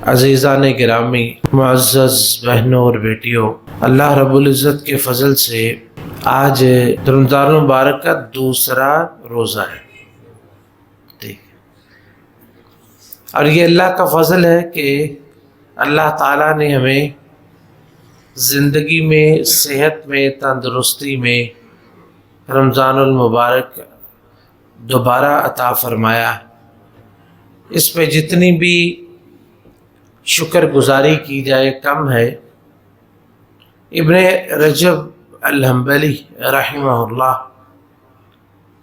عزیزان گرامی، معزز بہنوں اور بیٹیوں، اللہ رب العزت کے فضل سے آج رمضان المبارک کا دوسرا روزہ ہے۔ ٹھیک، اور یہ اللہ کا فضل ہے کہ اللہ تعالیٰ نے ہمیں زندگی میں، صحت میں، تندرستی میں رمضان المبارک دوبارہ عطا فرمایا۔ اس پہ جتنی بھی شکر گزاری کی جائے کم ہے۔ ابن رجب الحنبلی رحمہ اللہ،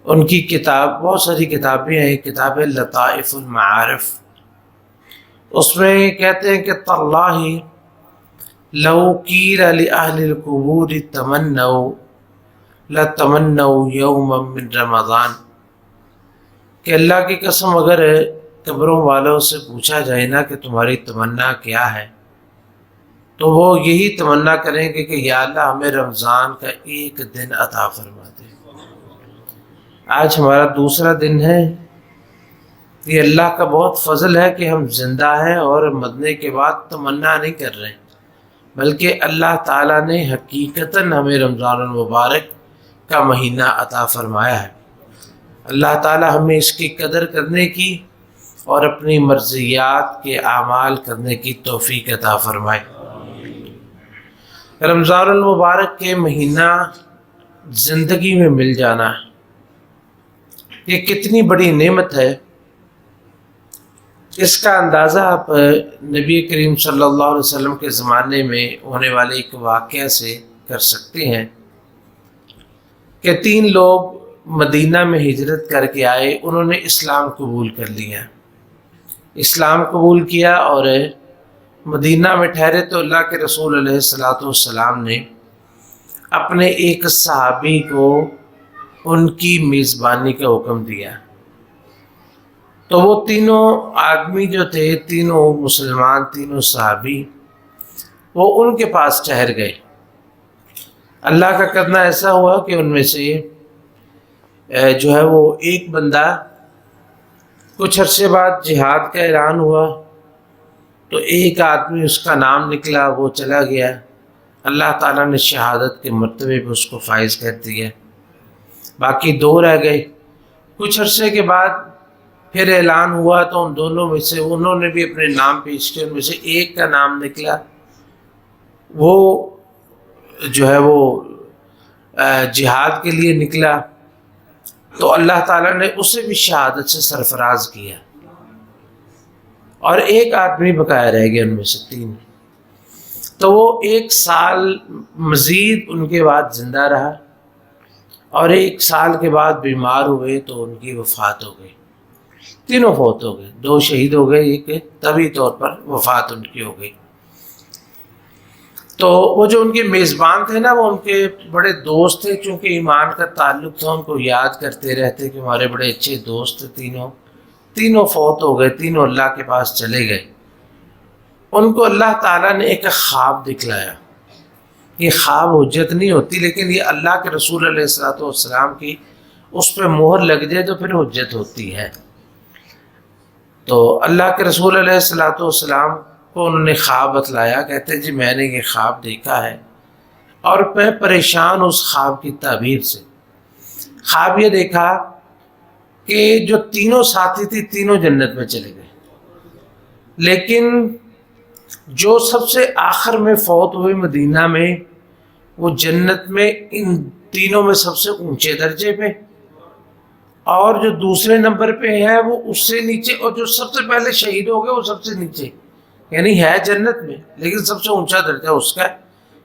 ان کی کتاب، بہت ساری کتابیں ہیں، کتاب لطائف المعارف، اس میں کہتے ہیں کہ تاللہ لو قیل لأہل القبور تمنوا لتمنوا یوما من رمضان، کہ اللہ کی قسم اگر قبروں والوں سے پوچھا جائے نا کہ تمہاری تمنا کیا ہے، تو وہ یہی تمنا کریں گے کہ یا اللہ ہمیں رمضان کا ایک دن عطا فرما دے۔ آج ہمارا دوسرا دن ہے۔ یہ اللہ کا بہت فضل ہے کہ ہم زندہ ہیں اور مرنے کے بعد تمنا نہیں کر رہے، بلکہ اللہ تعالیٰ نے حقیقتاً ہمیں رمضان المبارک کا مہینہ عطا فرمایا ہے۔ اللہ تعالیٰ ہمیں اس کی قدر کرنے کی اور اپنی مرضیات کے اعمال کرنے کی توفیق عطا فرمائے۔ رمضان المبارک کے مہینہ زندگی میں مل جانا، یہ کتنی بڑی نعمت ہے۔ اس کا اندازہ آپ نبی کریم صلی اللہ علیہ وسلم کے زمانے میں ہونے والے ایک واقعہ سے کر سکتے ہیں کہ 3 لوگ مدینہ میں ہجرت کر کے آئے، انہوں نے اسلام قبول کر لیا، اسلام قبول کیا اور مدینہ میں ٹھہرے تو اللہ کے رسول علیہ السلام نے اپنے ایک صحابی کو ان کی میزبانی کا حکم دیا۔ تو وہ تینوں آدمی جو تھے، تینوں مسلمان، تینوں صحابی، وہ ان کے پاس ٹھہر گئے۔ اللہ کا کرنا ایسا ہوا کہ ان میں سے جو ہے وہ ایک بندہ، کچھ عرصے بعد جہاد کا اعلان ہوا تو ایک آدمی، اس کا نام نکلا، وہ چلا گیا۔ اللہ تعالیٰ نے شہادت کے مرتبے پہ اس کو فائز کر دیا۔ باقی 2 رہ گئے۔ کچھ عرصے کے بعد پھر اعلان ہوا تو ان دونوں میں سے انہوں نے بھی اپنے نام پیش کیے، ان میں سے ایک کا نام نکلا، وہ جو ہے وہ جہاد کے لیے نکلا، تو اللہ تعالیٰ نے اسے بھی شہادت سے سرفراز کیا، اور ایک آدمی بقایا رہ گیا ان میں سے 3۔ تو وہ 1 سال مزید ان کے بعد زندہ رہا، اور 1 سال کے بعد بیمار ہوئے تو ان کی وفات ہو گئی۔ تینوں فوت ہو گئے، 2 شہید ہو گئے، ایک طبی طور پر وفات ان کی ہو گئی۔ تو وہ جو ان کے میزبان تھے نا، وہ ان کے بڑے دوست تھے، چونکہ ایمان کا تعلق تھا، ان کو یاد کرتے رہتے کہ ہمارے بڑے اچھے دوست تھے۔ تینوں فوت ہو گئے، تینوں اللہ کے پاس چلے گئے۔ ان کو اللہ تعالیٰ نے ایک خواب دکھلایا۔ یہ خواب حجت نہیں ہوتی، لیکن یہ اللہ کے رسول علیہ السلام کی اس پہ مہر لگ جائے تو پھر حجت ہوتی ہے۔ تو اللہ کے رسول علیہ السلام کو انہوں نے خواب بتلایا، کہتے ہیں جی میں نے یہ خواب دیکھا ہے، اور میں پریشان اس خواب کی تعبیر سے۔ خواب یہ دیکھا کہ جو تینوں ساتھی تھی، تینوں جنت میں چلے گئے، لیکن جو سب سے آخر میں فوت ہوئے مدینہ میں، وہ جنت میں ان تینوں میں سب سے اونچے درجے پہ، اور جو دوسرے نمبر پہ ہے وہ اس سے نیچے، اور جو سب سے پہلے شہید ہو گئے وہ سب سے نیچے، یعنی ہے جنت میں لیکن سب سے اونچا درجہ اس کا ہے۔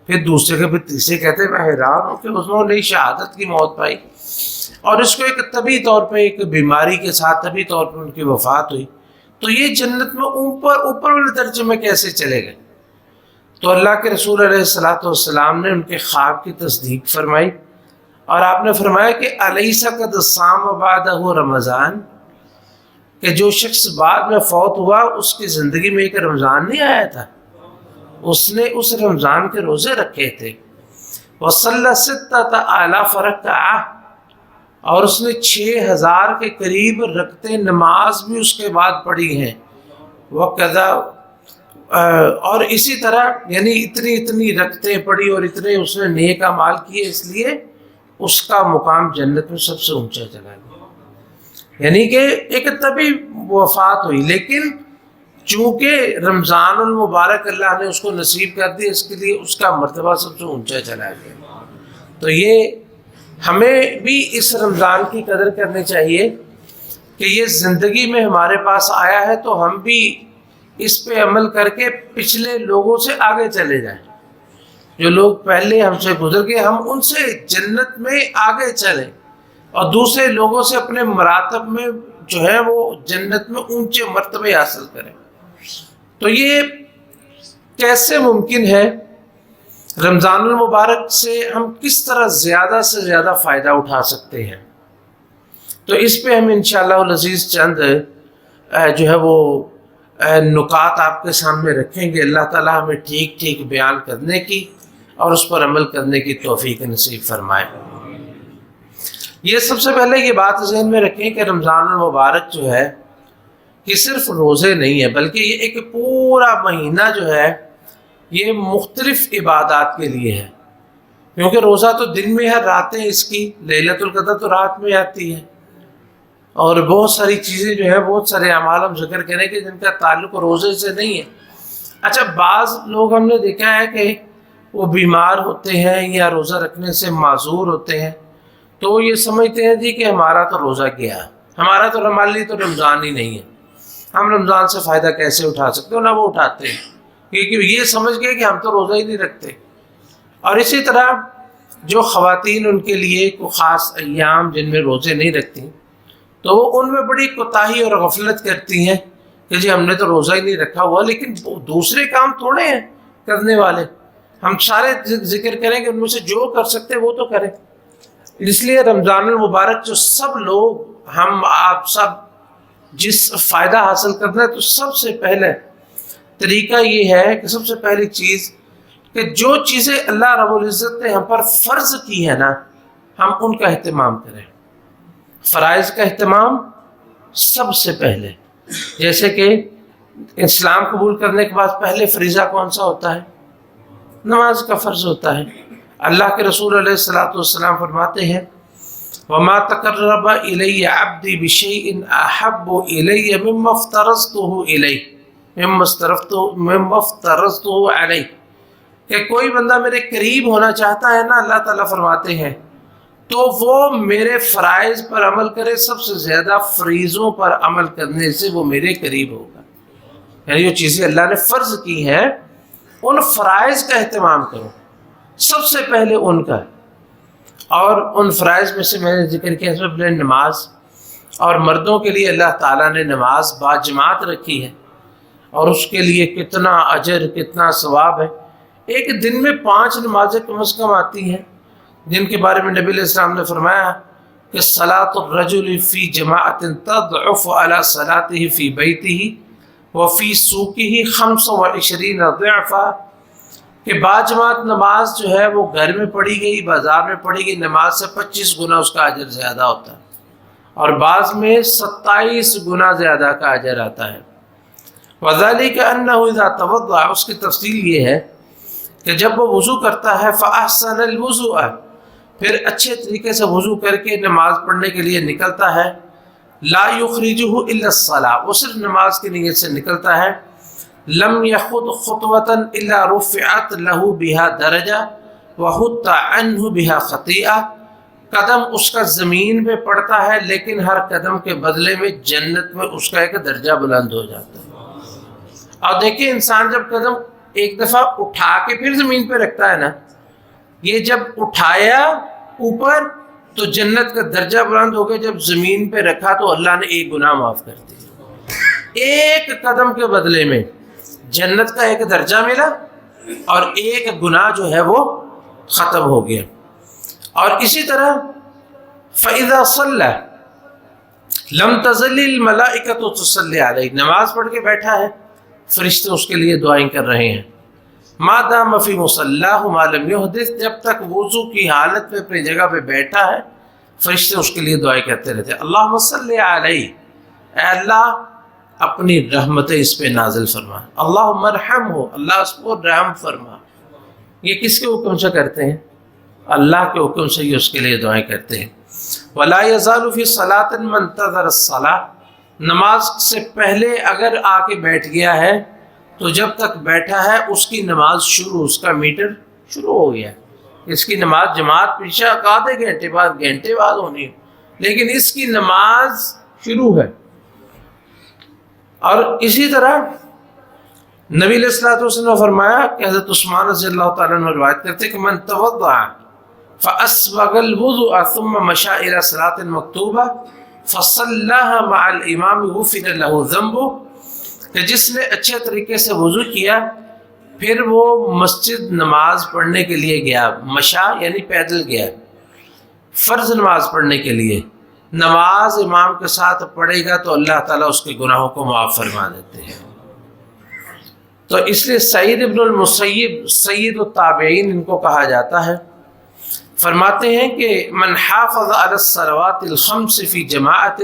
پھر دوسرے کے، پھر تیسرے، کہتے ہیں میں حیران ہوں کہ انہوں نے شہادت کی موت پائی، اور اس کو ایک طبی طور پہ، ایک بیماری کے ساتھ طبی طور پہ ان کی وفات ہوئی، تو یہ جنت میں اوپر والے درجے میں کیسے چلے گئے؟ تو اللہ کے رسول علیہ السلام نے ان کے خواب کی تصدیق فرمائی، اور آپ نے فرمایا کہ الیس قد صام بعدہ رمضان، کہ جو شخص بعد میں فوت ہوا اس کی زندگی میں ایک رمضان نہیں آیا تھا، اس نے اس رمضان کے روزے رکھے تھے۔ وصلی 6000 رکعہ، اور اس نے 6000 کے قریب رکعتیں نماز بھی اس کے بعد پڑھی ہیں۔ وقضا اور اسی طرح یعنی اتنی رکعتیں پڑھی اور اتنے اس نے نیک اعمال کیے، اس لیے اس کا مقام جنت میں سب سے اونچا چلا گیا، یعنی کہ ایک طبی وفات ہوئی، لیکن چونکہ رمضان المبارک اللہ نے اس کو نصیب کر دیا، اس کے لیے اس کا مرتبہ سب سے اونچا چلا گیا۔ تو یہ ہمیں بھی اس رمضان کی قدر کرنی چاہیے کہ یہ زندگی میں ہمارے پاس آیا ہے تو ہم بھی اس پہ عمل کر کے پچھلے لوگوں سے آگے چلے جائیں، جو لوگ پہلے ہم سے گزر گئے ہم ان سے جنت میں آگے چلیں، اور دوسرے لوگوں سے اپنے مراتب میں جو ہے وہ جنت میں اونچے مرتبے حاصل کریں۔ تو یہ کیسے ممکن ہے؟ رمضان المبارک سے ہم کس طرح زیادہ سے زیادہ فائدہ اٹھا سکتے ہیں؟ تو اس پہ ہم انشاءاللہ العزیز چند جو ہے وہ نکات آپ کے سامنے رکھیں گے۔ اللہ تعالیٰ ہمیں ٹھیک بیان کرنے کی اور اس پر عمل کرنے کی توفیق نصیب فرمائے۔ یہ سب سے پہلے یہ بات ذہن میں رکھیں کہ رمضان المبارک جو ہے یہ صرف روزے نہیں ہے، بلکہ یہ ایک پورا مہینہ جو ہے یہ مختلف عبادات کے لیے ہے، کیونکہ روزہ تو دن میں ہے، راتیں اس کی لیلۃ القدر تو رات میں آتی ہے، اور بہت ساری چیزیں جو ہے بہت سارے اعمال ہم ذکر کریں کہ جن کا تعلق روزے سے نہیں ہے۔ اچھا، بعض لوگ ہم نے دیکھا ہے کہ وہ بیمار ہوتے ہیں یا روزہ رکھنے سے معذور ہوتے ہیں، تو یہ سمجھتے ہیں جی کہ ہمارا تو روزہ گیا، ہمارا تو ہمارے لیے تو رمضان ہی نہیں ہے، ہم رمضان سے فائدہ کیسے اٹھا سکتے ہو؟ نہ وہ اٹھاتے ہیں، کیونکہ یہ سمجھ گئے کہ ہم تو روزہ ہی نہیں رکھتے۔ اور اسی طرح جو خواتین ان کے لیے کوئی خاص ایام جن میں روزے نہیں رکھتی، تو وہ ان میں بڑی کوتاہی اور غفلت کرتی ہیں کہ جی ہم نے تو روزہ ہی نہیں رکھا ہوا، لیکن دوسرے کام تھوڑے ہیں کرنے والے، ہم سارے ذکر کریں کہ ان میں سے جو کر سکتے وہ تو کریں۔ اس لیے رمضان المبارک جو سب لوگ ہم آپ سب جس فائدہ حاصل کرنا ہے، تو سب سے پہلے طریقہ یہ ہے کہ سب سے پہلی چیز کہ جو چیزیں اللہ رب العزت نے ہم پر فرض کی ہے نا، ہم ان کا اہتمام کریں، فرائض کا اہتمام سب سے پہلے۔ جیسے کہ اسلام قبول کرنے کے بعد پہلے فریضہ کون سا ہوتا ہے؟ نماز کا فرض ہوتا ہے۔ اللہ کے رسول علیہ الصلوۃ والسلام فرماتے ہیں وَمَا تَقَرَّبَ إِلَيَّ عَبْدِي بِشَيْءٍ أَحَبُّ إِلَيَّ مِمَّا افْتَرَضْتُهُ عَلَيْهِ مِمَّا افْتَرَضْتُهُ عَلَيْهِ کہ کوئی بندہ میرے قریب ہونا چاہتا ہے نا، اللہ تعالیٰ فرماتے ہیں تو وہ میرے فرائض پر عمل کرے، سب سے زیادہ فریضوں پر عمل کرنے سے وہ میرے قریب ہوگا۔ یعنی جو چیزیں اللہ نے فرض کی ہیں ان فرائض کا اہتمام کرو، سب سے پہلے ان کا۔ اور ان فرائض میں سے میں نے ذکر کیا سب نے نماز، اور مردوں کے لیے اللہ تعالیٰ نے نماز باجماعت رکھی ہے، اور اس کے لیے کتنا اجر کتنا ثواب ہے۔ ایک دن میں 5 نمازیں کم از کم آتی ہیں، جن کے بارے میں نبی علیہ السلام نے فرمایا کہ صلاۃ الرجل فی جماعت تضعف علی صلاته فی بیتہ وفی سوقہ 25 ضعفا، کہ باجماعت نماز جو ہے وہ گھر میں پڑھی گئی، بازار میں پڑھی گئی نماز سے 25 گنا اس کا اجر زیادہ ہوتا ہے، اور بعض میں 27 گنا زیادہ کا اجر آتا ہے۔ وذلک انہ اذا توضأ، اس کی تفصیل یہ ہے کہ جب وہ وضو کرتا ہے فاحسن الوضوء، پھر اچھے طریقے سے وضو کر کے نماز پڑھنے کے لیے نکلتا ہے، لا یخرجہ الا الصلاۃ، وہ صرف نماز کی نیت سے نکلتا ہے، لم یخط خطوۃ الا رفعت له بها درجہ وحط عنہ بها خطیئہ، قدم اس کا زمین پہ پڑتا ہے لیکن ہر قدم کے بدلے میں جنت میں اس کا ایک درجہ بلند ہو جاتا ہے۔ اور دیکھیں انسان جب قدم ایک دفعہ اٹھا کے پھر زمین پہ رکھتا ہے نا، یہ جب اٹھایا اوپر تو جنت کا درجہ بلند ہو گیا، جب زمین پہ رکھا تو اللہ نے ایک گناہ معاف کر دیا۔ ایک قدم کے بدلے میں جنت کا ایک درجہ ملا اور ایک گناہ جو ہے وہ ختم ہو گیا۔ اور اسی طرح فَإِذَا صَلَّى لَمْ تَزَلِ الْمَلَائِكَةُ تُصَلِّي عَلَيْهِ، نماز پڑھ کے بیٹھا ہے، فرشتے اس کے لیے دعائیں کر رہے ہیں۔ مَا دَامَ فِي مُصَلَّاهُ مَا لَمْ يُحْدِثْ، جب تک وضو کی حالت میں اپنی جگہ پہ بیٹھا ہے فرشتے اس کے لیے دعائیں کرتے رہتے ہیں۔ اللہم صلی علیہ، اے اللہ اپنی رحمتیں اس پہ نازل فرما، اللہم ارحمہ، اللہ اس کو رحم فرما۔ یہ کس کے حکم سے کرتے ہیں؟ اللہ کے حکم سے یہ اس کے لیے دعائیں کرتے ہیں۔ وَلَا يَزَالُ فِي صَلَاةٍ مَنْ انتظر الصَّلَاةَ، نماز سے پہلے اگر آ کے بیٹھ گیا ہے تو جب تک بیٹھا ہے اس کی نماز شروع، اس کا میٹر شروع ہو گیا ہے۔ اس کی نماز جماعت پیچھے آدھے گھنٹے بعد ہونی ہے، لیکن اس کی نماز شروع ہے۔ اور اسی طرح نبی علیہ الصلوۃ والسلام نے فرمایا کہ حضرت عثمان رضی اللہ تعالیٰ عنہ روایت کرتے کہ من توضع فاسبغ الوضوء ثم مشى الى صلاة مکتوبہ فصلاها مع الامام غفر له ذنبه، کہ جس نے اچھے طریقے سے وضو کیا پھر وہ مسجد نماز پڑھنے کے لیے گیا، مشا یعنی پیدل گیا، فرض نماز پڑھنے کے لیے، نماز امام کے ساتھ پڑھے گا تو اللہ تعالیٰ اس کے گناہوں کو معاف فرما دیتے ہیں۔ تو اس لیے سعید ابن المسیب سید التابعین ان کو کہا جاتا ہے، فرماتے ہیں کہ من حافظ علی الصلوات الخمس فی جماعت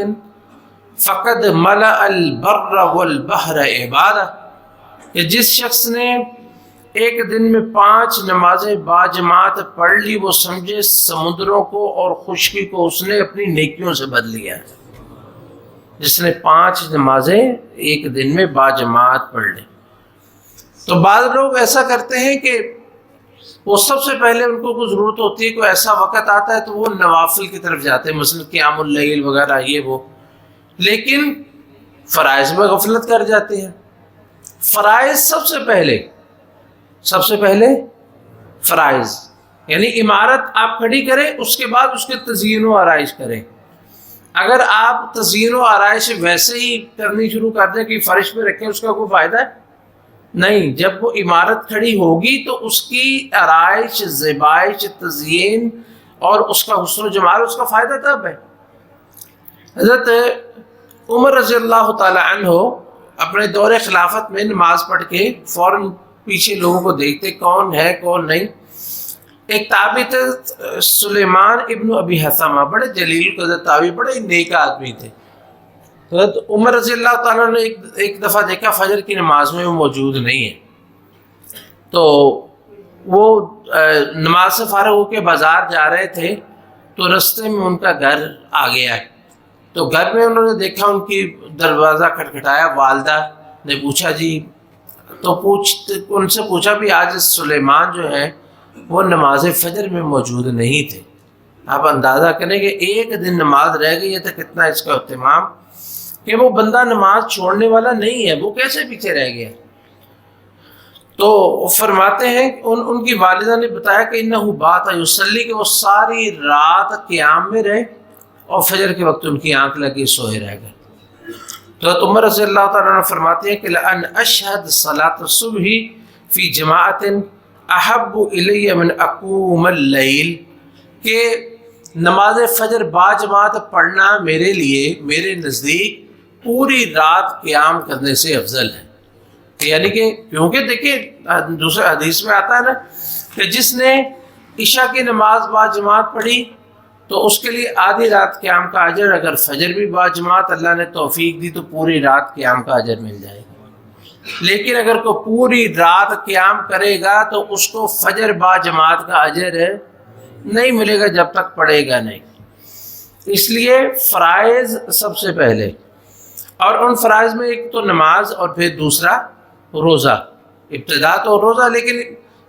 فقد ملأ البر والبحر عبادہ، کہ جس شخص نے ایک دن میں 5 نمازیں باجماعت پڑھ لی وہ سمجھے سمندروں کو اور خشکی کو اس نے اپنی نیکیوں سے بدل لیا ہے۔ جس نے 5 نمازیں ایک دن میں باجماعت پڑھ لی۔ تو بعض لوگ ایسا کرتے ہیں کہ وہ سب سے پہلے ان کو کوئی ضرورت ہوتی ہے، کوئی ایسا وقت آتا ہے تو وہ نوافل کی طرف جاتے ہیں، مثلا قیام اللیل وغیرہ یہ وہ، لیکن فرائض میں غفلت کر جاتے ہیں۔ فرائض سب سے پہلے فرائض، یعنی عمارت آپ کھڑی کریں اس کے بعد اس کے تزئین و آرائش کریں۔ اگر آپ تزئین و آرائش ویسے ہی کرنی شروع کر دیں کہ فرش پہ رکھیں، اس کا کوئی فائدہ ہے نہیں۔ جب وہ عمارت کھڑی ہوگی تو اس کی آرائش، زیبائش، تزئین اور اس کا حسن و جمال، اس کا فائدہ تب ہے۔ حضرت عمر رضی اللہ تعالی عنہ اپنے دور خلافت میں نماز پڑھ کے فوراً پیچھے لوگوں کو دیکھتے کون ہے کون نہیں۔ ایک تابعی تھے سلیمان ابن ابی حثمہ، بڑے جلیل قدر تابعی، بڑے نیک آدمی تھے۔ حضرت عمر رضی اللہ تعالیٰ نے ایک دفعہ دیکھا فجر کی نماز میں وہ موجود نہیں ہے، تو وہ نماز سے فارغ ہو کے بازار جا رہے تھے تو رستے میں ان کا گھر آ گیا ہے۔ تو گھر میں انہوں نے دیکھا، ان کی دروازہ کھٹکھٹایا، والدہ نے پوچھا جی، تو ان سے پوچھا بھی آج سلیمان جو ہیں وہ نماز فجر میں موجود نہیں تھے۔ آپ اندازہ کریں کہ ایک دن نماز رہ گئی ہے تو کتنا اس کا اہتمام، کہ وہ بندہ نماز چھوڑنے والا نہیں ہے، وہ کیسے پیچھے رہ گیا۔ تو فرماتے ہیں ان کی والدہ نے بتایا کہ انہو بات یصلی، کہ وہ ساری رات قیام میں رہے اور فجر کے وقت ان کی آنکھ لگی سوئے رہ گئے۔ تو عمر رضی اللہ تعالیٰ عنہ فرماتے ہیں کہ لأن اشہد صلاة الصبح فی جماعت احب الی من اقوم اللیل، کہ نماز فجر باجماعت پڑھنا میرے لیے، میرے نزدیک پوری رات قیام کرنے سے افضل ہے۔ یعنی کہ کیونکہ دیکھیں دوسرے حدیث میں آتا ہے نا کہ جس نے عشاء کی نماز باجماعت پڑھی تو اس کے لیے آدھی رات قیام کا اجر، اگر فجر بھی باجماعت اللہ نے توفیق دی تو پوری رات قیام کا اجر مل جائے گا۔ لیکن اگر کوئی پوری رات قیام کرے گا تو اس کو فجر باجماعت کا اجر نہیں ملے گا جب تک پڑھے گا نہیں۔ اس لیے فرائض سب سے پہلے، اور ان فرائض میں ایک تو نماز اور پھر دوسرا روزہ، ابتدا تو روزہ، لیکن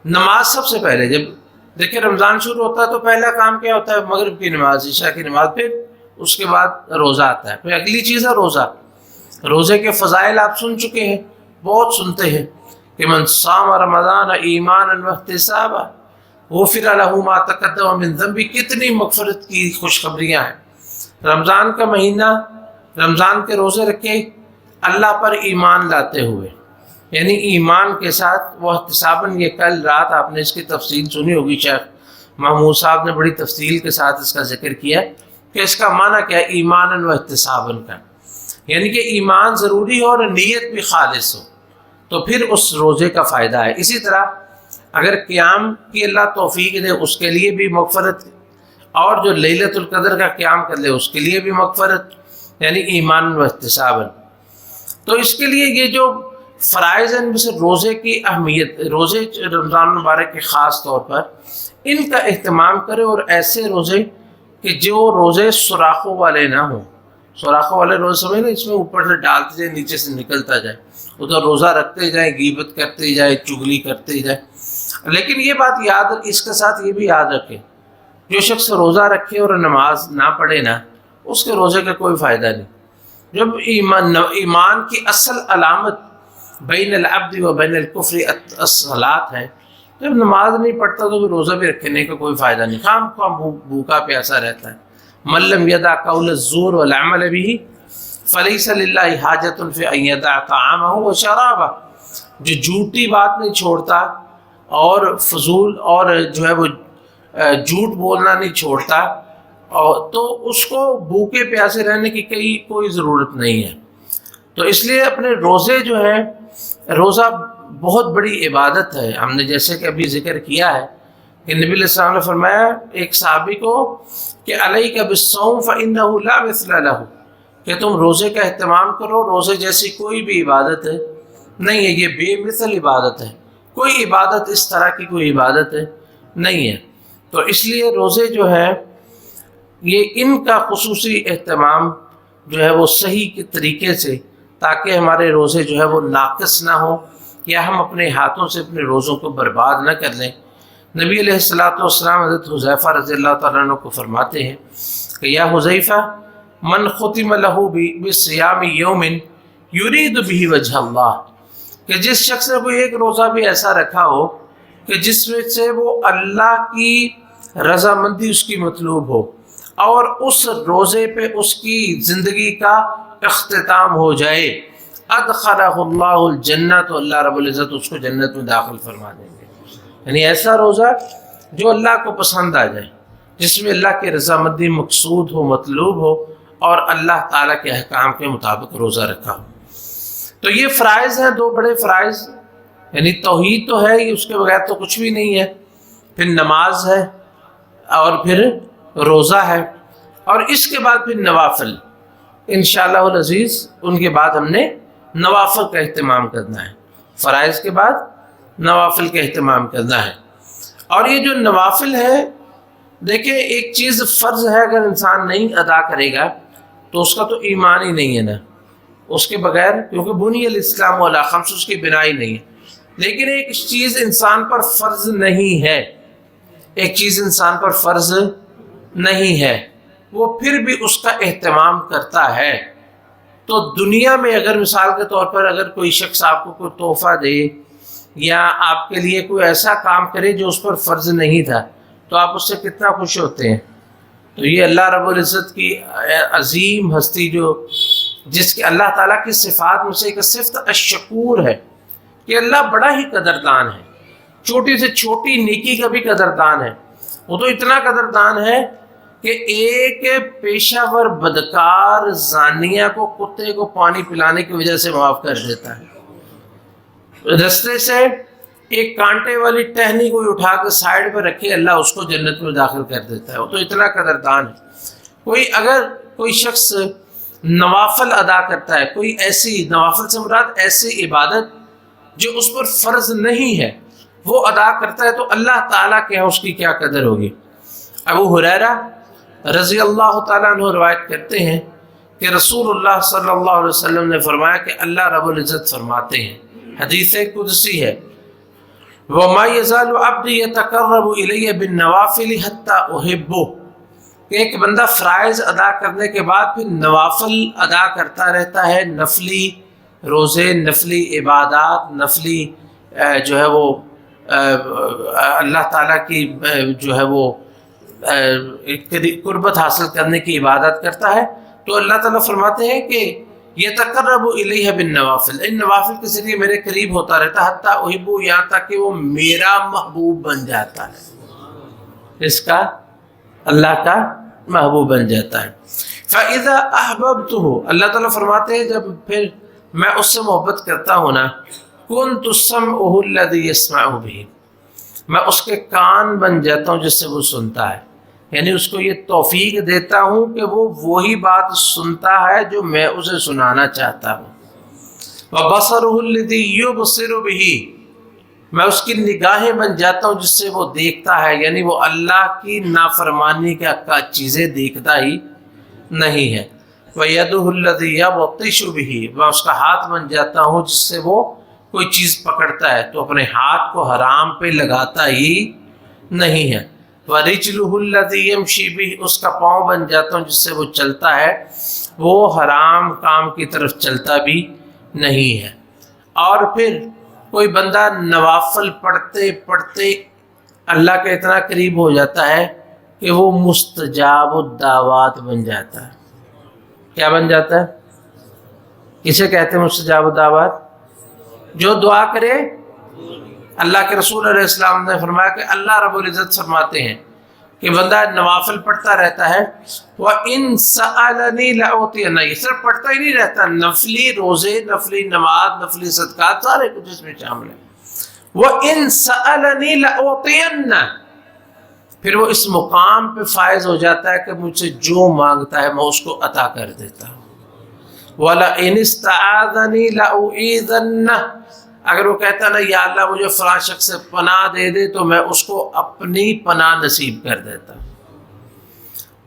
نماز سب سے پہلے۔ جب دیکھیں رمضان شروع ہوتا ہے تو پہلا کام کیا ہوتا ہے؟ مغرب کی نماز، عشاء کی نماز، پھر اس کے بعد روزہ آتا ہے، پھر اگلی چیز ہے روزہ۔ روزے کے فضائل آپ سن چکے ہیں، بہت سنتے ہیں کہ من صام رمضان ایمانا واحتسابا غفر له ما تقدم من ذنبہ، کتنی مغفرت کی خوشخبریاں ہیں۔ رمضان کا مہینہ، رمضان کے روزے رکھے اللہ پر ایمان لاتے ہوئے، یعنی ایمان کے ساتھ، وہ احتساباً، یہ کل رات آپ نے اس کی تفصیل سنی ہوگی، شیخ محمود صاحب نے بڑی تفصیل کے ساتھ اس کا ذکر کیا کہ اس کا معنی کیا ہے ایماناً و احتساباً کا، یعنی کہ ایمان ضروری ہو اور نیت بھی خالص ہو تو پھر اس روزے کا فائدہ ہے۔ اسی طرح اگر قیام کی اللہ توفیق دے اس کے لیے بھی مغفرت، اور جو لیلۃ القدر کا قیام کر لے اس کے لیے بھی مغفرت، یعنی ایمان و احتساباً۔ تو اس کے لیے یہ جو فرائض ہیں ان میں سے روزے کی اہمیت، روزے رمضان مبارک کے خاص طور پر ان کا اہتمام کرے، اور ایسے روزے کہ جو روزے سوراخوں والے نہ ہوں. سوراخوں والے روزے سمجھ نا، اس میں اوپر سے ڈالتے جائے نیچے سے نکلتا جائے، ادھر روزہ رکھتے جائیں، غیبت کرتے جائے، چگلی کرتے جائے. لیکن یہ بات یاد، اس کے ساتھ یہ بھی یاد رکھیں، جو شخص روزہ رکھے اور نماز نہ پڑھے نا، اس کے روزے کا کوئی فائدہ نہیں. جب ایمان کی اصل علامت بین العبد و بین الکفر الصلاۃ ہے، جب نماز نہیں پڑھتا تو روزہ بھی رکھنے کا کوئی فائدہ نہیں، خام بھوکا پیاسا رہتا ہے. من لم یدع قول الزور والعمل به فلیس للہ حاجۃ فی ان یدع طعامہ وشرابہ. جو جھوٹی بات نہیں چھوڑتا اور فضول اور جو ہے وہ جھوٹ بولنا نہیں چھوڑتا، اور تو اس کو بھوکے پیاسے رہنے کی کوئی ضرورت نہیں ہے. تو اس لیے اپنے روزے جو ہیں، روزہ بہت بڑی عبادت ہے. ہم نے جیسے کہ ابھی ذکر کیا ہے کہ نبی علیہ السلام نے فرمایا ایک صحابی کو کہ علیک بالصوم فإنہ لا مثل لہ، کہ تم روزے کا اہتمام کرو، روزے جیسی کوئی بھی عبادت نہیں ہے، یہ بے مثل عبادت ہے، کوئی عبادت اس طرح کی کوئی عبادت نہیں ہے. تو اس لیے روزے جو ہے یہ ان کا خصوصی اہتمام جو ہے وہ صحیح کے طریقے سے، تاکہ ہمارے روزے جو ہے وہ ناقص نہ ہوں یا ہم اپنے ہاتھوں سے اپنے روزوں کو برباد نہ کر لیں. نبی علیہ السلام حضرت حذیفہ رضی اللہ تعالیٰ عنہ کو فرماتے ہیں کہ یا حذیفہ من ختم لہ بصیام یوم یرید بہ وجہ اللہ، کہ جس شخص نے کوئی ایک روزہ بھی ایسا رکھا ہو کہ جس میں سے وہ اللہ کی رضامندی اس کی مطلوب ہو، اور اس روزے پہ اس کی زندگی کا اختتام ہو جائے، ادخلہ اللہ الجنہ، تو اللہ رب العزت اس کو جنت میں داخل فرما دیں گے. یعنی ایسا روزہ جو اللہ کو پسند آ جائے، جس میں اللہ کی رضامندی مقصود ہو، مطلوب ہو، اور اللہ تعالیٰ کے احکام کے مطابق روزہ رکھا ہو. تو یہ فرائض ہیں، دو بڑے فرائض، یعنی توحید تو ہے ہی، اس کے بغیر تو کچھ بھی نہیں ہے، پھر نماز ہے، اور پھر روزہ ہے، اور اس کے بعد پھر نوافل انشاءاللہ العزیز. ان کے بعد ہم نے نوافل کا اہتمام کرنا ہے، فرائض کے بعد نوافل کا اہتمام کرنا ہے. اور یہ جو نوافل ہے، دیکھیں ایک چیز فرض ہے، اگر انسان نہیں ادا کرے گا تو اس کا تو ایمان ہی نہیں ہے نا، اس کے بغیر، کیونکہ بنی الاسلام علی خمس، اس کی بنا ہی نہیں ہے. لیکن ایک چیز انسان پر فرض نہیں ہے، ایک چیز انسان پر فرض نہیں ہے، وہ پھر بھی اس کا اہتمام کرتا ہے. تو دنیا میں اگر مثال کے طور پر اگر کوئی شخص آپ کو کوئی تحفہ دے یا آپ کے لیے کوئی ایسا کام کرے جو اس پر فرض نہیں تھا، تو آپ اس سے کتنا خوش ہوتے ہیں. تو یہ اللہ رب العزت کی عظیم ہستی، جو جس کے اللہ تعالیٰ کی صفات میں سے ایک صفت الشکور ہے، کہ اللہ بڑا ہی قدردان ہے، چھوٹی سے چھوٹی نیکی کا بھی قدردان ہے. وہ تو اتنا قدردان ہے کہ ایک پیشہ ور بدکار زانیہ کو کتے کو پانی پلانے کی وجہ سے معاف کر دیتا ہے. رستے سے ایک کانٹے والی ٹہنی کوئی اٹھا کے سائڈ پہ رکھے، اللہ اس کو جنت میں داخل کر دیتا ہے. وہ تو اتنا قدردان ہے. کوئی شخص نوافل ادا کرتا ہے، کوئی ایسی نوافل سے مراد ایسی عبادت جو اس پر فرض نہیں ہے، وہ ادا کرتا ہے، تو اللہ تعالیٰ کے اس کی کیا قدر ہوگی. ابو ہریرہ رضی اللہ تعالیٰ عنہ روایت کرتے ہیں کہ رسول اللہ صلی اللہ علیہ وسلم نے فرمایا کہ اللہ رب العزت فرماتے ہیں، حدیث قدسی ہے، وَمَا يَزَالُ عَبْدِي يَتَقَرَّبُ إِلَيَّ بِالنَّوَافِلِ حَتَّى أُحِبُّهُ، کہ ایک بندہ فرائض ادا کرنے کے بعد پھر نوافل ادا کرتا رہتا ہے، نفلی روزے، نفلی عبادات، نفلی جو ہے وہ اللہ تعالیٰ کی جو ہے وہ قربت حاصل کرنے کی عبادت کرتا ہے. تو اللہ تعالیٰ فرماتے ہیں کہ یتقرب الیہ بالنوافل، ان نوافل کے ذریعے میرے قریب ہوتا رہتا ہے، حتیٰ احبو، یہاں تک کہ وہ میرا محبوب بن جاتا ہے، اس کا اللہ کا محبوب بن جاتا ہے. فَإِذَا أَحْبَبْتُهُ، اللہ تعالیٰ فرماتے ہیں جب پھر میں اس سے محبت کرتا ہوں نا، كُنْتُ سَمْعُهُ الَّذِي يَسْمَعُ بِهِ، میں اس کے کان بن جاتا ہوں جس سے وہ سنتا ہے. یعنی اس کو یہ توفیق دیتا ہوں کہ وہ وہی بات سنتا ہے جو میں اسے سنانا چاہتا ہوں. وَبَصَرُهُ الَّذِي يُبْصِرُ بِهِ، میں اس کی نگاہیں بن جاتا ہوں جس سے وہ دیکھتا ہے، یعنی وہ اللہ کی نافرمانی کا چیزیں دیکھتا ہی نہیں ہے۔ وَيَدُهُ الَّذِي يَبْطِشُ بِهِ، میں اس کا ہاتھ بن جاتا ہوں جس سے وہ کوئی چیز پکڑتا ہے تو اپنے ہاتھ کو حرام پہ لگاتا ہی نہیں ہے۔ وَرِجْلُهُ الَّذِي يَمْشِي بِهِ، اس کا پاؤں بن جاتا ہوں جس سے وہ چلتا ہے، وہ حرام کام کی طرف چلتا بھی نہیں ہے۔ اور پھر کوئی بندہ نوافل پڑھتے پڑھتے اللہ کے اتنا قریب ہو جاتا ہے کہ وہ مستجاب الدعوات بن جاتا ہے۔ کیا بن جاتا ہے؟ کسے کہتے ہیں مستجاب الدعوات؟ جو دعا کرے۔ اللہ کے رسول علیہ السلام نے فرمایا کہ اللہ رب العزت فرماتے ہیں کہ بندہ نوافل پڑھتا رہتا ہے، وَإِن سَأَلَنِي لَأُعْطِيَنَّهُ، یہ صرف پڑھتا ہی نہیں رہتا، نفلی روزے، نفلی نماز، نفلی صدقات سارے کچھ اس میں شامل ہیں۔ وَإِن سَأَلَنِي لَأُعْطِيَنَّهُ، پھر وہ اس مقام پہ فائز ہو جاتا ہے کہ مجھ سے جو مانگتا ہے میں اس کو عطا کر دیتا ہوں۔ وَلَئِنِ اسْتَعَاذَنِي لَأُعِيذَنَّهُ، اگر وہ کہتا ہے نا یا اللہ مجھے فلاں شخص سے پناہ دے دے تو میں اس کو اپنی پناہ نصیب کر دیتا ہوں۔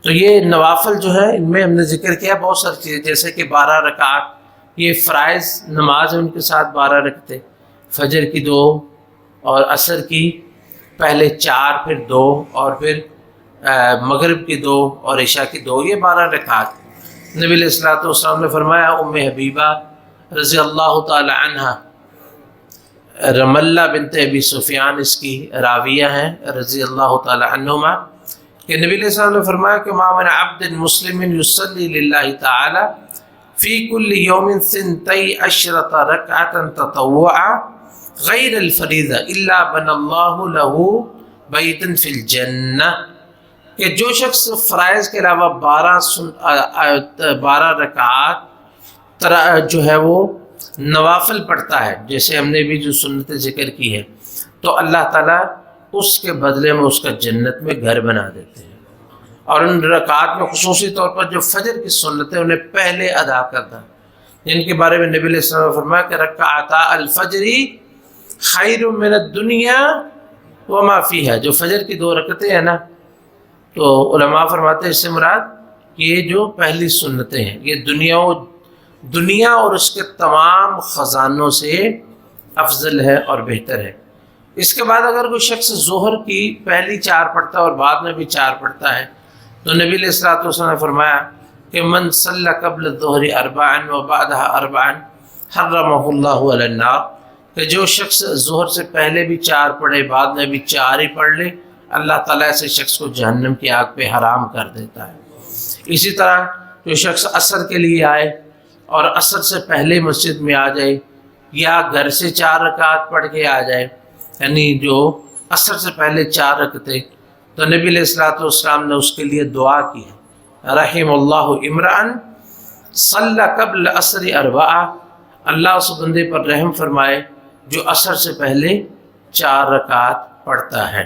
تو یہ نوافل جو ہے ان میں ہم نے ذکر کیا بہت ساری چیزیں، جیسے کہ 12 رکعات، یہ فرائض نماز ہے، ان کے ساتھ 12 رکعتیں، فجر کی 2 اور عصر کی پہلے 4، پھر 2، اور پھر مغرب کی 2 اور عشاء کی 2، یہ 12 رکعات۔ نبی علیہ الصلوۃ والسلام نے فرمایا، ام حبیبہ رضی اللہ تعالی عنہ، رملہ بنت ابی سفیان اس کی راویہ ہیں رضی اللہ تعالی عنہما، کہ نبی علیہ السلام نے فرمایا کہ ما من عبد مسلم یصلی للہ تعالی فی کل یوم 12 رکعۃ تطوعا غیر الفریضہ الا بنى اللہ لہ بیتا فی الجنہ، کہ جو شخص فرائض کے علاوہ 12 رکعات جو ہے وہ نوافل پڑھتا ہے، جیسے ہم نے بھی جو سنتیں ذکر کی ہے، تو اللہ تعالیٰ اس کے بدلے میں اس کا جنت میں گھر بنا دیتے ہیں۔ اور ان رکعات میں خصوصی طور پر جو فجر کی سنتیں انہیں پہلے ادا کرنا، جن کے بارے میں نبی علیہ السلام نے فرمایا کہ رکعتا الفجر خیر من الدنیا وما فیہا، جو فجر کی 2 رکعتیں ہیں نا، تو علماء فرماتے ہیں اس سے مراد یہ جو پہلی سنتیں ہیں یہ دنیا اور اس کے تمام خزانوں سے افضل ہے اور بہتر ہے۔ اس کے بعد اگر کوئی شخص ظہر کی پہلی 4 پڑھتا ہے اور بعد میں بھی 4 پڑھتا ہے تو نبی علیہ الصلوۃ والسلام نے فرمایا کہ من صلی قبل الظہر 4 وبعدها 4 حرمہ اللہ علی النار، کہ جو شخص ظہر سے پہلے بھی 4 پڑھے بعد میں بھی 4 ہی پڑھ لے، اللہ تعالیٰ ایسے شخص کو جہنم کی آگ پہ حرام کر دیتا ہے۔ اسی طرح جو شخص عصر کے لیے آئے اور عصر سے پہلے مسجد میں آ جائے یا گھر سے 4 رکعات پڑھ کے آ جائے، یعنی جو عصر سے پہلے 4 رکعتیں، تو نبی علیہ الصلوۃ والسلام نے اس کے لیے دعا کی ہے، رحم اللہ امرأن صلی قبل عصر 4، اللہ اس بندے پر رحم فرمائے جو عصر سے پہلے 4 رکعات پڑھتا ہے۔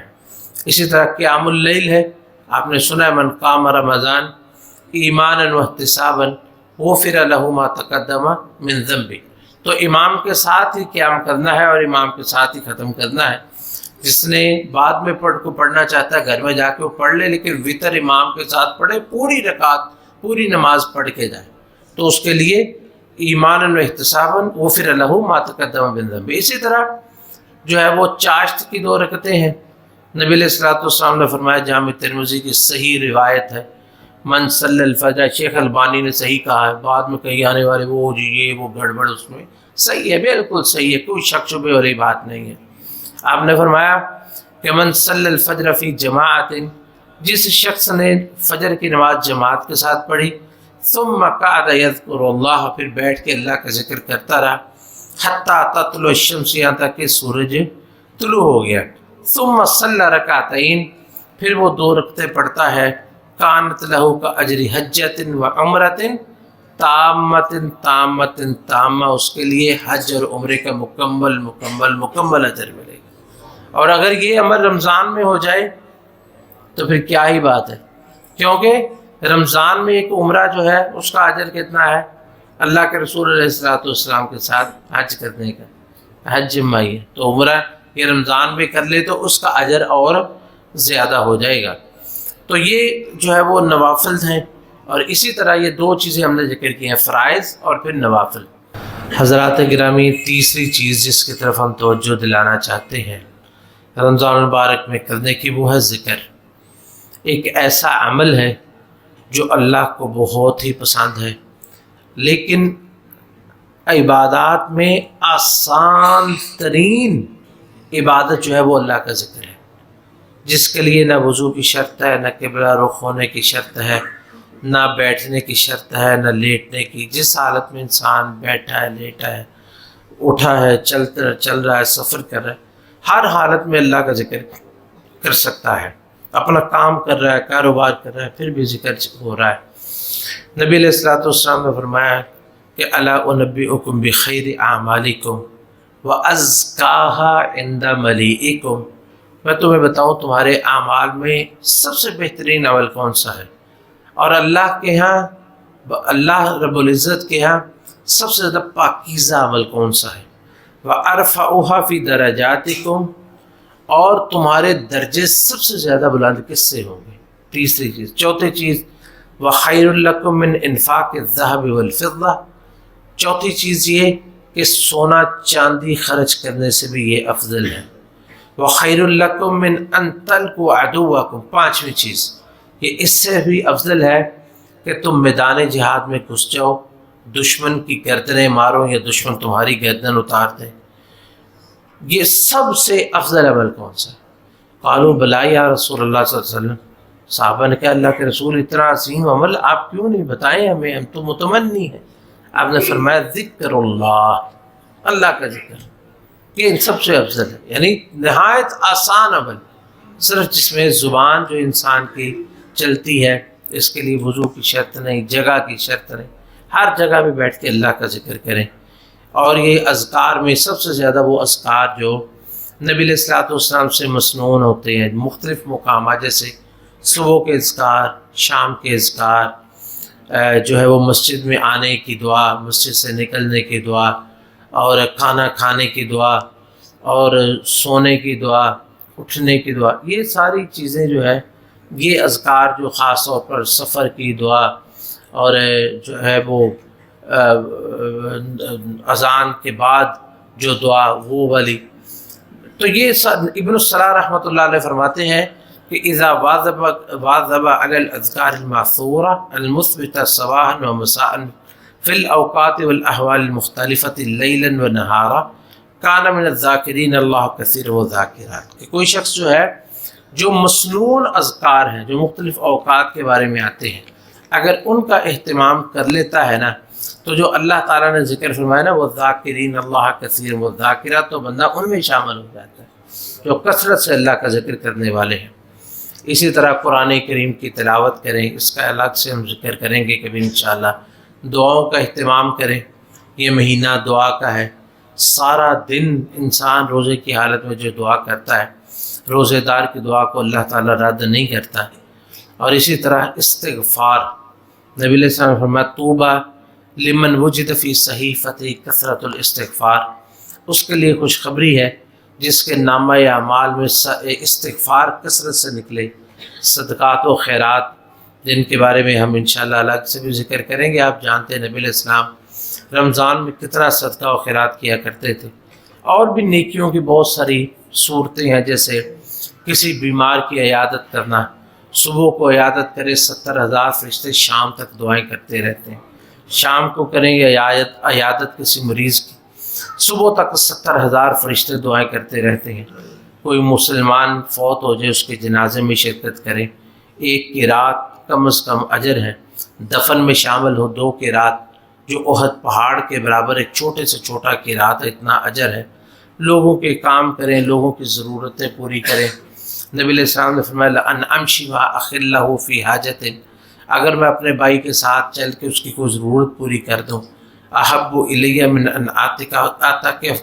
اسی طرح قیام اللیل ہے، آپ نے سنا ہے من قام رمضان ایمانا واحتسابا غفر له ما تقدم من ذنبه، تو امام کے ساتھ ہی قیام کرنا ہے اور امام کے ساتھ ہی ختم کرنا ہے۔ جس نے بعد میں پڑھنا چاہتا ہے گھر میں جا کے وہ پڑھ لے، لیکن وطر امام کے ساتھ پڑھے، پوری رکعت پوری نماز پڑھ کے جائے، تو اس کے لیے ایمانا واحتسابا غفر له ما تقدم من ذنبه۔ اسی طرح جو ہے وہ چاشت کی 2 رکعتیں ہیں، نبی علیہ الصلوۃ والسلام نے فرمایا، جامع ترمذی کی صحیح روایت ہے، من صلی الفجر، شیخ البانی نے صحیح کہا ہے، بعد میں کہیں آنے والے وہ جی یہ وہ گڑبڑ اس میں صحیح ہے، بالکل صحیح ہے، کوئی شک شبہ والی بات نہیں ہے۔ آپ نے فرمایا کہ من صلی الفجر فی جماعت، جس شخص نے فجر کی نماز جماعت کے ساتھ پڑھی، ثم قعد یذکر اللہ، پھر بیٹھ کے اللہ کا ذکر کرتا رہا، حتی تطلع الشمس، یہاں تک کہ سورج طلوع ہو گیا، ثم صلی رکعتین، پھر وہ 2 رکعتیں پڑھتا ہے، کانت لہو کا اجر حجۃ و عمرۃ تامۃ تامۃ تامہ، اس کے لیے حج اور عمرے کا مکمل اجر ملے گا۔ اور اگر یہ عمل رمضان میں ہو جائے تو پھر کیا ہی بات ہے، کیونکہ رمضان میں ایک عمرہ جو ہے اس کا اجر کتنا ہے، اللہ کے رسول علیہ الصلوۃ والسلام کے ساتھ حج کرنے کا، حج مائی ہے تو عمرہ یہ رمضان میں کر لے تو اس کا اجر اور زیادہ ہو جائے گا۔ تو یہ جو ہے وہ نوافل ہیں، اور اسی طرح یہ دو چیزیں ہم نے ذکر کی ہیں، فرائض اور پھر نوافل۔ حضرات گرامی، تیسری چیز جس کی طرف ہم توجہ دلانا چاہتے ہیں رمضان المبارک میں کرنے کی، وہ ہے ذکر۔ ایک ایسا عمل ہے جو اللہ کو بہت ہی پسند ہے، لیکن عبادات میں آسان ترین عبادت جو ہے وہ اللہ کا ذکر ہے، جس کے لیے نہ وضو کی شرط ہے، نہ قبلہ رخ ہونے کی شرط ہے، نہ بیٹھنے کی شرط ہے، نہ لیٹنے کی۔ جس حالت میں انسان بیٹھا ہے، لیٹا ہے، اٹھا ہے، چل رہا ہے، سفر کر رہا ہے، ہر حالت میں اللہ کا ذکر کر سکتا ہے۔ اپنا کام کر رہا ہے، کاروبار کر رہا ہے، پھر بھی ذکر ہو رہا ہے۔ نبی علیہ الصلوۃ والسلام نے فرمایا کہ الا انبئکم بخیر اعمالکم وازکاها عند ملیئکم، میں تمہیں بتاؤں تمہارے اعمال میں سب سے بہترین عمل کون سا ہے، اور اللہ کے ہاں، اللہ رب العزت کے ہاں سب سے زیادہ پاکیزہ عمل کون سا ہے، وارفعها فی درجاتکم، اور تمہارے درجے سب سے زیادہ بلند کس سے ہوں گے۔ تیسری چیز۔ چوتھی چیز، وخیر لکم من انفاق الذهب والفضہ، چوتھی چیز یہ کہ سونا چاندی خرچ کرنے سے بھی یہ افضل ہے۔ وخیر لکم من ان تلقوا عدوکم، پانچویں چیز کہ اس سے بھی افضل ہے کہ تم میدان جہاد میں گھس جاؤ، دشمن کی گردنیں مارو یا دشمن تمہاری گردن اتار دے۔ یہ سب سے افضل عمل کون سا ہے؟ قالوا بلا یا رسول اللہ صلی اللہ علیہ وسلم، صحابہ نے کہا اللہ کے رسول اتنا عظیم عمل آپ کیوں نہیں بتائیں ہمیں، ہم تو متمنی ہیں۔ آپ نے فرمایا ذکر اللہ، اللہ کا ذکر، یہ ان سب سے افضل ہے، یعنی نہایت آسان عمل، صرف جس میں زبان جو انسان کی چلتی ہے، اس کے لیے وضو کی شرط نہیں، جگہ کی شرط نہیں، ہر جگہ پہ بیٹھ کے اللہ کا ذکر کریں۔ اور یہ اذکار میں سب سے زیادہ وہ اذکار جو نبی علیہ الصلوۃ والسلام سے مسنون ہوتے ہیں، مختلف مقامات، جیسے صبح کے اذکار، شام کے اذکار، جو ہے وہ مسجد میں آنے کی دعا، مسجد سے نکلنے کی دعا، اور کھانا کھانے کی دعا، اور سونے کی دعا، اٹھنے کی دعا، یہ ساری چیزیں جو ہے یہ اذکار جو خاص طور پر سفر کی دعا، اور جو ہے وہ اذان کے بعد جو دعا وہ والی، تو یہ ابن الصلاح رحمۃ اللہ علیہ فرماتے ہیں کہ اذا واظب علی الاذکار الماثورہ المثبتہ صباحا ومساء فی الاوقات والاحوال المختلفۃ لیلا ونہارا کان من الذاکرین اللہ کثیر والذاکرات، کہ کوئی شخص جو ہے جو مسنون اذکار ہیں جو مختلف اوقات کے بارے میں آتے ہیں، اگر ان کا اہتمام کر لیتا ہے نا، تو جو اللہ تعالیٰ نے ذکر فرمایا نا وہ ذاکرین اللہ کثیر والذاکرات، تو بندہ ان میں شامل ہو جاتا ہے جو کثرت سے اللہ کا ذکر کرنے والے ہیں۔ اسی طرح قرآن کریم کی تلاوت کریں، اس کا الگ سے ہم ذکر کریں گے کبھی انشاءاللہ۔ دعاؤں کا اہتمام کریں، یہ مہینہ دعا کا ہے، سارا دن انسان روزے کی حالت میں جو دعا کرتا ہے، روزے دار کی دعا کو اللہ تعالیٰ رد نہیں کرتا۔ اور اسی طرح استغفار، نبی علیہ السلام نے فرمایا طوبیٰ لمن وجد فی صحیفۃ کثرت الاستغفار، اس کے لیے خوشخبری ہے جس کے نامہ اعمال میں استغفار کثرت سے نکلے۔ صدقات و خیرات جن کے بارے میں ہم انشاءاللہ الگ سے بھی ذکر کریں گے، آپ جانتے ہیں نبی علیہ السلام رمضان میں کتنا صدقہ و خیرات کیا کرتے تھے۔ اور بھی نیکیوں کی بہت ساری صورتیں ہیں، جیسے کسی بیمار کی عیادت کرنا، صبح کو عیادت کرے 70,000 فرشتے شام تک دعائیں کرتے رہتے ہیں، شام کو کریں گے عیادت کسی مریض کی، صبح تک 70,000 فرشتے دعائیں کرتے رہتے ہیں۔ کوئی مسلمان فوت ہو جائے، اس کے جنازے میں شرکت کریں، ایک کی رات کم از کم اجر ہے، دفن میں شامل ہو 2 کی رات جو احد پہاڑ کے برابر ایک چھوٹے سے چھوٹا کی رات ہے، اتنا اجر ہے۔ لوگوں کے کام کریں، لوگوں کی ضرورتیں پوری کریں۔ نبی علیہ السلام نے فرمایا لأن امشی مع اخی لہ فی حاجت، اگر میں اپنے بھائی کے ساتھ چل کے اس کی کوئی ضرورت پوری کر دوں، احب الی من ان اعتکف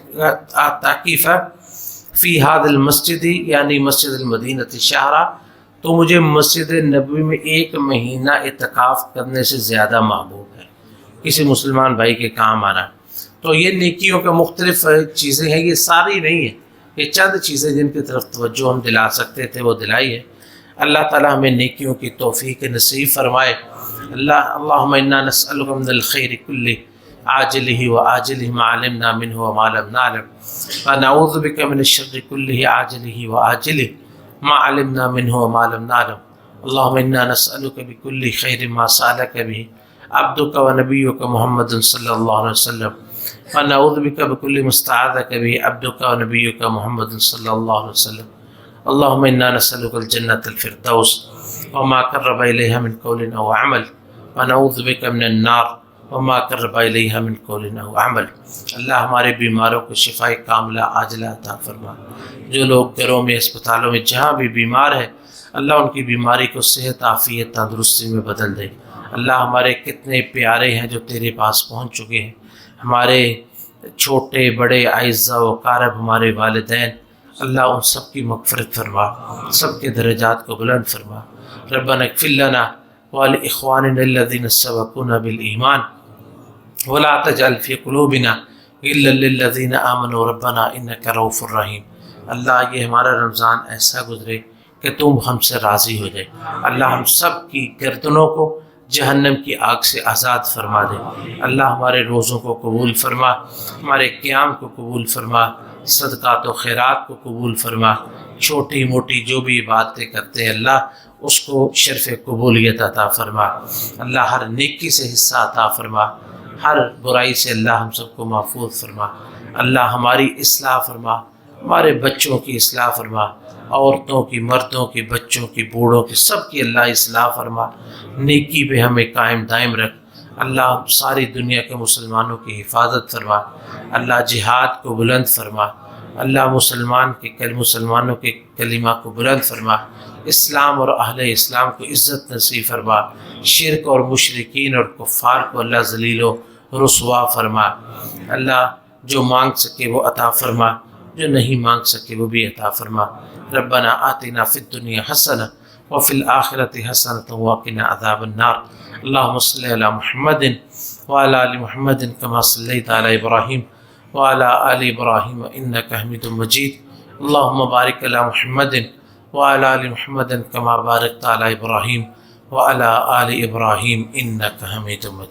فی ھذا المسجد، یعنی مسجد المدینہ شہرا، تو مجھے مسجد نبوی میں 1 مہینہ اعتکاف کرنے سے زیادہ محبوب ہے۔ کسی مسلمان بھائی کے کام آنا. تو یہ نیکیوں کے مختلف چیزیں ہیں، یہ ساری نہیں ہیں، یہ چند چیزیں جن کی طرف توجہ ہم دلا سکتے تھے وہ دلائی ہے. اللہ تعالیٰ ہمیں نیکیوں کی توفیق نصیب فرمائے. اللہم انا نسألک من الخیر کلہ عاجلہ وآجلہ ما علمنا منہ وما لم نعلم ونعوذ بک من الشر کلہ عاجلہ وآجلہ ما علمنا منہ وما لم نعلم. اللہم انا نسألک بکل خیر ما سألک بہ عبدک ونبیک محمد صلی اللہ علیہ وسلم ونعوذ بک بکل مستعاذک بہ عبدک ونبیک محمد صلی اللہ علیہ وسلم. اللہم انا نسألک الجنة الفردوس وما قرب الیہا من قول او عمل ونعوذ بک من النار وما قرب الیہا من قول او عمل. اللہ ہمارے بیماروں کو شفاء کاملہ عاجلہ عطا فرما. جو لوگ گھروں میں، اسپتالوں میں جہاں بھی بیمار ہے، اللہ ان کی بیماری کو صحت، عافیت، تندرستی میں بدل دے. اللہ ہمارے کتنے پیارے ہیں جو تیرے پاس پہنچ چکے ہیں، ہمارے چھوٹے بڑے اعزاء و اقارب، ہمارے والدین، اللہ ان سب کی مغفرت فرما، سب کے درجات کو بلند فرما. ربنا اغفر لنا ولإخواننا الذين سبقونا بالإيمان ولا تجعل في قلوبنا غلا للذين آمنوا ربنا إنك رؤوف رحيم. اللہ یہ ہمارا رمضان ایسا گزرے کہ تم ہم سے راضی ہو جائے. اللہ ہم سب کی گردنوں کو جہنم کی آگ سے آزاد فرما دے. اللہ ہمارے روزوں کو قبول فرما، ہمارے قیام کو قبول فرما، صدقات و خیرات کو قبول فرما. چھوٹی موٹی جو بھی عبادتیں کرتے ہیں اللہ اس کو شرف قبولیت عطا فرما. اللہ ہر نیکی سے حصہ عطا فرما، ہر برائی سے اللہ ہم سب کو محفوظ فرما. اللہ ہماری اصلاح فرما، ہمارے بچوں کی اصلاح فرما، عورتوں کی، مردوں کی، بچوں کی، بوڑھوں کی، سب کی اللہ اصلاح فرما. نیکی پہ ہمیں قائم دائم رکھ. اللہ ساری دنیا کے مسلمانوں کی حفاظت فرما. اللہ جہاد کو بلند فرما. اللہ مسلمانوں کے کلمہ کو بلند فرما. اسلام اور اہل اسلام کو عزت نصیب فرما. شرک اور مشرکین اور کفار کو اللہ ذلیل و رسوا فرما. اللہ جو مانگ سکے وہ عطا فرما، جو نہیں مانگ سکے وہ بھی عطا فرما. ربنا آتنا فی الدنیا حسنہ وفی الآخرۃ حسنۃ وقنا عذاب النار. اللہم صلی علی محمد وعلی آل محمد کما صلیت علی ابراہیم وعلی آل ابراہیم انک حمید مجید. اللہم بارک علی محمد وعلی آل محمد کما بارکت علی ابراہیم وعلی آل ابراہیم انک حمید مجید.